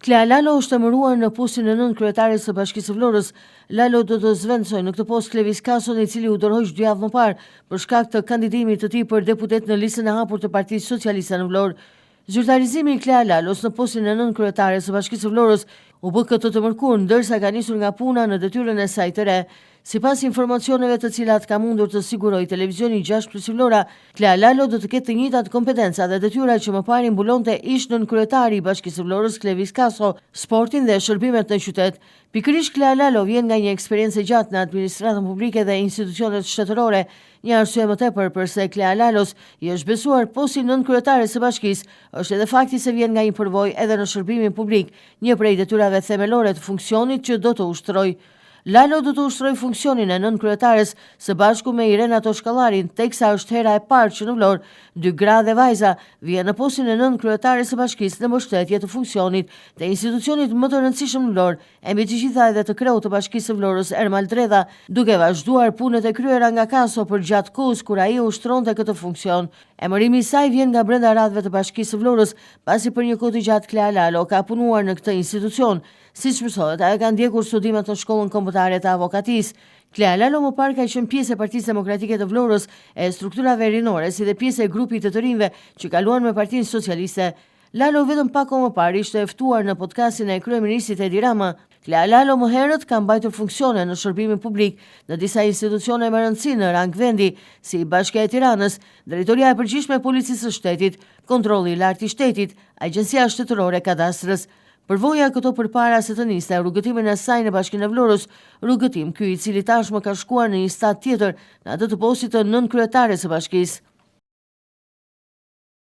Klea Lalo është emëruar në postin e nënt kryetares së Bashkisë së Vlorës. Lalo do të zvendësojë në këtë post Klevis Kason, i cili u dorëhoq 2 javë më parë për shkak të kandidimit të tij për deputet në listën e hapur të Partisë Socialiste në Vlorë. Zyrtarizimi i Klea Lalos në postin e nënt kryetares së Bashkisë së Vlorës u bë këtë të mërkurë, ndërsa ka nisur nga puna në detyrën e saj të re. Sipas informacioneve të cilat ka mundur të sigurojë televizioni 6+ Vlora, Klea Lalo do të ketë të njëjtat kompetenca dhe detyra që më parë mbulonte ish nën kryetari i Bashkisë së Vlorës Klevis Kaso, sportin dhe shërbimet në qytet. Pikërisht Klea Lalo vjen nga një eksperiencë gjatë në administratën publike dhe institucionet shtetërore, një arsye më tepër pse Klea Lalos i është besuar posti nën kryetare së bashkisë, është edhe fakti se vjen nga një përvojë edhe në shërbimin publik, një prej detyrave themelore të funksionit që do të ushtrojë. Lalo do të ushtrojë funksionin e nën kryetares së bashku me Irena Toshkallarin, teksa është hera e parë që në Vlorë 2 gra dhe vajza vjen në postin e nën kryetares së bashkisë në mbështetje të funksionit të institucionit më të rëndësishëm në Vlorë, e mbi të gjitha edhe të kreut të Bashkisë së Vlorës Ermal Dredha, duke vazhduar punët e kryera nga Kaso për gjatë kohës kur ai ushtronte këtë funksion. Emërimi i saj vjen nga brenda radhëve të Bashkisë së Vlorës, pasi për një kohë të gjatë Klea Lalo ka punuar në këtë institucion. Siç mësohet, ajo ka ndjekur studimet në shkollën kombëtare të avokatisë. Klea Lalo më parë ka qenë pjesë e Partisë Demokratike të Vlorës, e strukturave rinore, si dhe pjesë e grupit të rinjve që kaluan me Partinë Socialiste. Lalo vetëm pak kohë më parë ishte e ftuar në podcastin e kryeministit Edi Rama. Klea Lalo më herët ka mbajtur funksione në shërbimin publik në disa institucione me rëndësi në rang vendi, si Bashkia e Tiranës, Drejtoria e Përgjithshme e Policisë së Shtetit, Kontrolli i Lartë i Shtetit, Agjencia Shtetërore e Kadastrës. Përvoja këto përpara se të niste rrugëtimin e saj në Bashkinë e Vlorës, rrugëtim ky i cili tashmë ka shkuar në një stad tjetër në atë të postit të nën kryetares së bashkisë.